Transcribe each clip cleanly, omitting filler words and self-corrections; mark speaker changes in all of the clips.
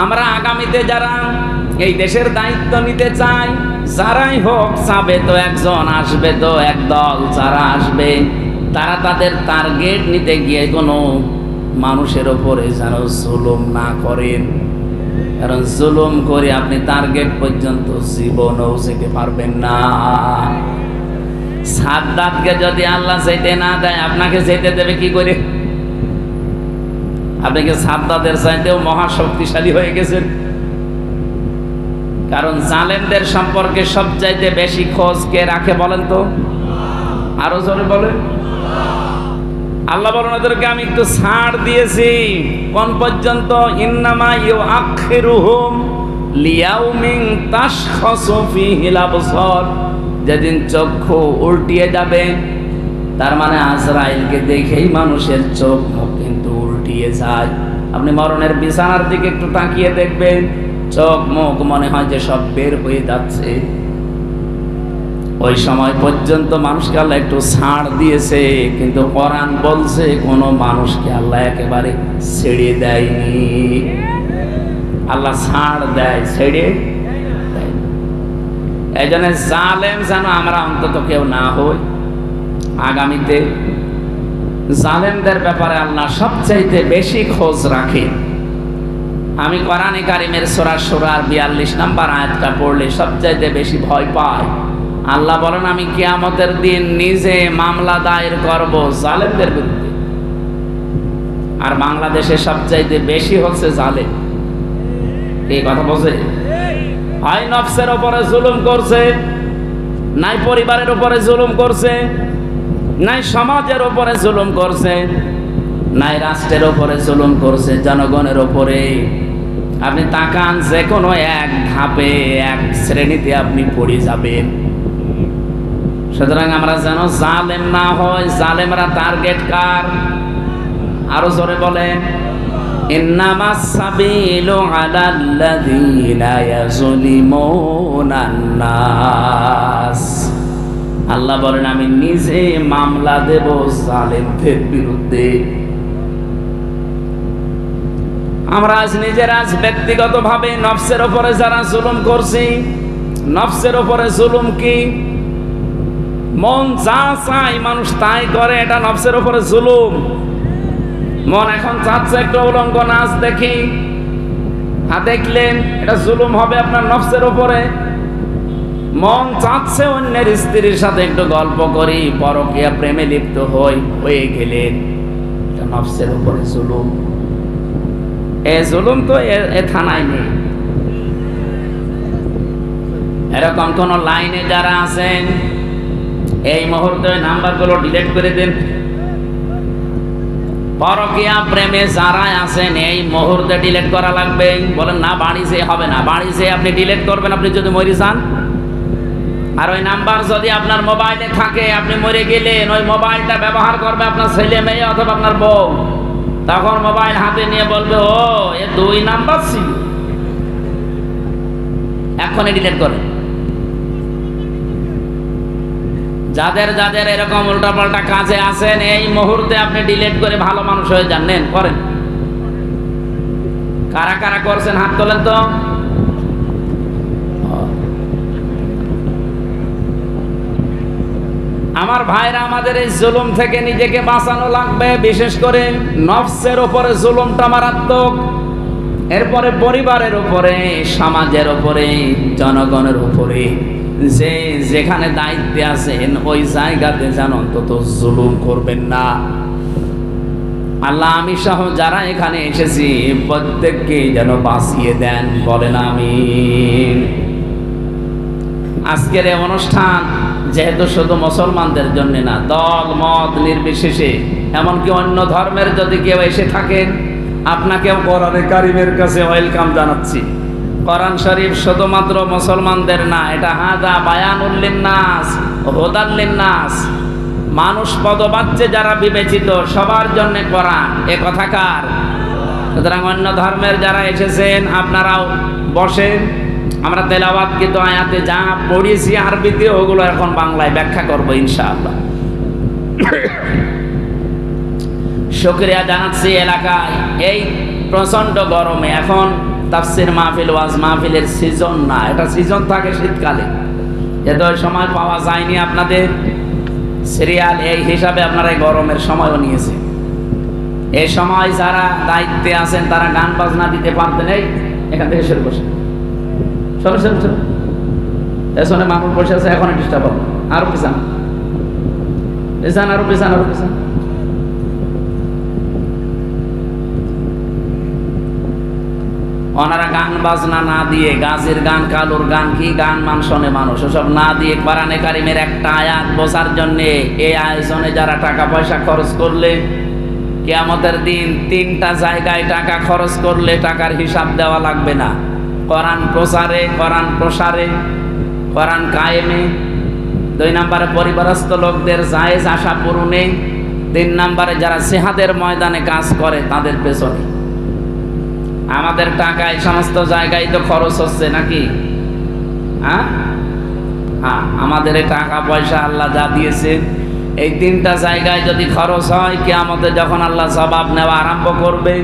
Speaker 1: আমরা আগামীতে যারা এই দেশের দায়িত্ব নিতে চাই, যারাই হোক, চাবে তো একজন, আসবে তো একদল, যারা আসবে তারা তাদের টার্গেট নিতে গিয়ে কোনো মানুষের ওপরে যেন জুলুম না করেন। কারণ জুলুম করে আপনি টার্গেট পর্যন্ত জীবনেও যেতে পারবেন না। সাদ্দাতকে যদি আল্লাহ যেতে না দেয়, আপনাকে যেতে দেবে কি করে? আপনি কি সাদ্দাতের চাইতেও মহাশক্তিশালী হয়ে গেছেন? কারণ জালেমদের সম্পর্কে সবচাইতে বেশি খোঁজ কে রাখে বলেন তো? আরো জোরে বলেন। আল্লাহ বলেন ওদেরকে আমি একটু ছাড় দিয়েছি। কোন পর্যন্ত? ইন্নামা ইউআখিরুহুম লিয়াউমিন তাশখাসু ফীহিল আবসার, যেদিন চক্ষু উল্টিয়ে যাবে, তার মানে আজরাইলকে দেখেই মানুষের চোখ মুখ কিন্তু উল্টিয়ে যায়। আপনি মরণের বিছানার দিকে একটু তাকিয়ে দেখবেন, চোখ মুখ মনে হয় যে সব বের হয়ে যাচ্ছে। ওই সময় পর্যন্ত মানুষকে আল্লাহ একটু ছাড় দিয়েছে, কিন্তু কোরআন বলছে কোনো মানুষকে আল্লাহ একেবারে ছেড়ে দেয়নি। আল্লাহ ছাড় দেয়, ছেড়ে দেয়। এই জন্য জালেম যেন আমরা অন্তত কেউ না হই। আগামীতে জালেমদের ব্যাপারে আল্লাহ সবচাইতে বেশি খোঁজ রাখে। আমি কোরআনে কারিমের সূরা শুরার 42 নম্বর আয়াতটা পড়লে সবচাইতে বেশি ভয় পাই। আল্লাহ বলেন আমি কিয়ামতের দিন নিজে মামলা দায়ের করব জালেমদের বিরুদ্ধে। আর বাংলাদেশে সবচাইতে বেশি হচ্ছে জালেম। এই কথা বোঝে? হয় নফসের উপরে জুলুম করছে, নাই পরিবারের উপরে জুলুম করছে, নাই সমাজের উপরে জুলুম করছে, নাই রাষ্ট্রের উপরে জুলুম করছে, জনগণের উপরে। আপনি তাকান, যে কোনো এক ধাপে এক শ্রেণীতে আপনি পড়ে যাবেন। সুতরাং আমরা যেন জালেম না হয়। জালেমরা টার্গেট কার? আরো জোরে বলেন। ইন্নামাস সাবিলু আলাল্লাযীনা ইয়াযলিমুনান নাস। আল্লাহ বলেন আমি নিজে মামলা দেব জালেমদের বিরুদ্ধে। আমরা আজ নিজেরা ব্যক্তিগতভাবে নফসের উপরে যারা জুলুম করছি, নফসের উপরে জুলুম কি? মন যা চায় মানুষ তাই করে, এটা নফসের উপরে জুলুম। মন এখন চাচ্ছে একটু উলঙ্গ নাচ দেখি, দেখলেন, এটা জুলুম হবে আপনার নফসের উপরে। মন চাচ্ছে অন্যের স্ত্রীর সাথে একটু গল্প করি, পরকীয়া প্রেমে লিপ্ত হয়ে গেলেন, এটা নফসের উপরে জুলুম। এ জুলুম তো এ থানায় নেই। এরকম কোন লাইনে যারা আছেন এই মুহূর্তে নাম্বারগুলো ডিলিট করে দেন। পরকীয়া প্রেমে যারা আছেন এই মুহূর্তে ডিলিট করা লাগবে। বলেন না বাড়ি যেয়ে হবে না, বাড়ি যেয়ে আপনি ডিলিট করবেন আপনি যদি মরে যান। আর ওই নাম্বার যদি আপনার মোবাইলে থাকে, আপনি মরে গেলেন, ওই মোবাইলটা ব্যবহার করবে আপনার ছেলে মেয়ে অথবা আপনার বউ, তখন মোবাইল হাতে নিয়ে বলবে ও এ 2 নাম্বার ছিল, এখনই ডিলিট করেন। যাদের যাদের এরকম উল্টাপাল্টা কাজে আছেন এই মুহূর্তে আপনি ডিলিট করে ভালো মানুষ হয়ে যান। নেন করেন। কারা কারা করছেন হাত তোলেন তো। আমার ভাইরা, আমাদের এই জুলুম থেকে নিজেকে বাঁচানো লাগবে। বিশেষ করে নফসের উপরে জুলুমটা মারাত্মক, এরপরে পরিবারের উপরে, সমাজের উপরে, জনগণের উপরে। যে যেখানে দায়িত্বে আছেন ওই জায়গাতে যেন অন্তত জুলুম করবেন না। আল্লাহ আমি সহ যারা এখানে এসেছি প্রত্যেককে যেন বাঁচিয়ে দেন, বলেন আমিন। আজকের এই অনুষ্ঠান যেহেতু শুধু মুসলমানদের জন্য না, দল মত নির্বিশেষে, এমনকি অন্য ধর্মের যদি কেউ এসে থাকেন আপনাকেও কোরআনে কারিমের কাছে ওয়েলকাম জানাচ্ছি। কোরআন শরীফ শুধুমাত্র মুসলমানদের না, এটা হাদা বায়ানুল লিন্নাস হুদাল লিন্নাস, মানুষ পদবাচ্যে যারা বিবেচিত সবার জন্য কোরআন। এ কথাকার। সুতরাং অন্য ধর্মের যারা এসেছেন আপনারাও বসেন। আমরা তেলাওয়াত কিন্তু আয়াতে যা পড়িয়েছি আরবিতে ওগুলো এখন বাংলায় ব্যাখ্যা করব ইনশাআল্লাহ। শুকরিয়া জানাচ্ছি এলাকায় এই প্রচন্ড গরমে। এখন তাফসির মাহফিল, ওয়াজ মাহফিলের সিজন না, এটা সিজন থাকে শীতকালে, যেহেতু ওই সময় পাওয়া যায়নি আপনাদের সিরিয়াল, এই হিসাবে আপনারা এই গরমের সময়ও নিয়েছে। এই সময় যারা দায়িত্বে আছেন তারা গান বাজনা দিতে পারতেন। এই এখান থেকে শুরু করছে, সরো সরো সরো, পেছনে মাহফিল বসে আছে, এখন ডিস্টার্ব হবে, আরো পিছান পিছান, আরো পিছান, আরো পিছান। ওনারা গান বাজনা না দিয়ে, গাজীর গান, কালুর গান, কি গান মান শোনে মানুষ, ওসব না দিয়ে কোরআনে কারিমের একটা আয়াত বোঝার জন্য এই আয়োজনে যারা টাকা পয়সা খরচ করলে, কিয়ামতের দিন 3টা জায়গায় টাকা খরচ করলে টাকার হিসাব দেওয়া লাগবে না। কোরআন প্রচারে, কোরআন প্রসারে, কোরআন কায়েমে, 2 নম্বরে পরিবারস্থ লোকদের জায়েজ আশা পূরণে, 3 নম্বরে যারা জিহাদের ময়দানে কাজ করে তাদের পেছনে। আমাদের টাকা এই সমস্ত জায়গায় তো খরচ হচ্ছে নাকি? হ্যাঁ, আমাদের টাকা পয়সা আল্লাহ যা দিয়েছে এই 3টা জায়গায় যদি খরচ হয়, কিয়ামতে যখন আল্লাহ জবাব নেওয়া আরম্ভ করবে,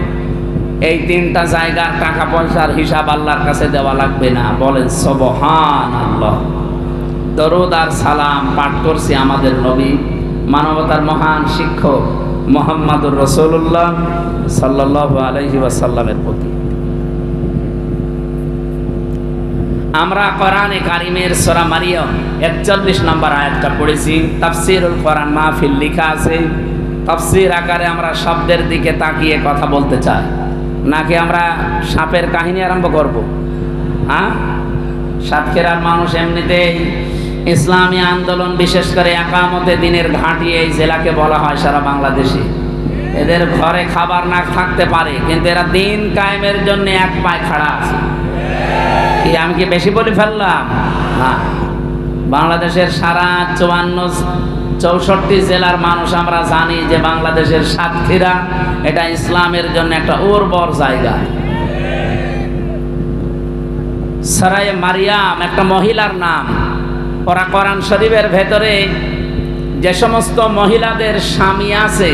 Speaker 1: এই 3টা জায়গার টাকা পয়সার হিসাব আল্লাহর কাছে দেওয়া লাগবে না। বলেন সুবহানাল্লাহ। দরুদ আর সালাম পাঠ করছি আমাদের নবী, মানবতার মহান শিক্ষক মুহাম্মদুর রাসূলুল্লাহ সাল্লাল্লাহু আলাইহি ওয়াসাল্লামের প্রতি। আমরা কোরআনে কারিমের সূরা মারিয়াম 41 নম্বর আয়াতটা পড়েছি। তাফসীরুল কোরআন মাহফিল লেখা আছে, তাফসীর আকারে আমরা শব্দের দিকে তাকিয়ে কথা বলতে চাই, নাকি আমরা সাপের কাহিনী আরম্ভ করব? হ্যাঁ, সাতক্ষীরার মানুষ এমনিতেই ইসলামী আন্দোলন, বিশেষ করে একামতে দিনের ঘাঁটি এই জেলাকে বলা হয় সারা বাংলাদেশে। এদের ঘরে খাবার না থাকতে পারে, কিন্তু এরা দিন কায়েমের জন্য এক পায়ে খাড়া আছে। কি আমি কি বেশি বলে ফেললাম? হ্যাঁ, বাংলাদেশের সারা 64 জেলার মানুষ আমরা জানি যে বাংলাদেশের সাতক্ষীরা এটা ইসলামের জন্য একটা উর্বর জায়গা। সারায়ে মারিয়াম একটা মহিলার নাম। ওরা কোরআন শরীফের ভেতরে যে সমস্ত মহিলাদের স্বামী আছে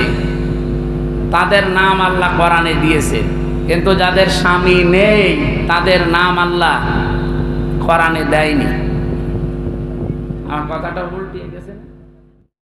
Speaker 1: তাদের নাম আল্লাহ কোরআনে দিয়েছে, কিন্তু যাদের স্বামী নেই তাদের নাম আল্লাহ কোরআনে দেয়নি। আমার কথাটা উল্টে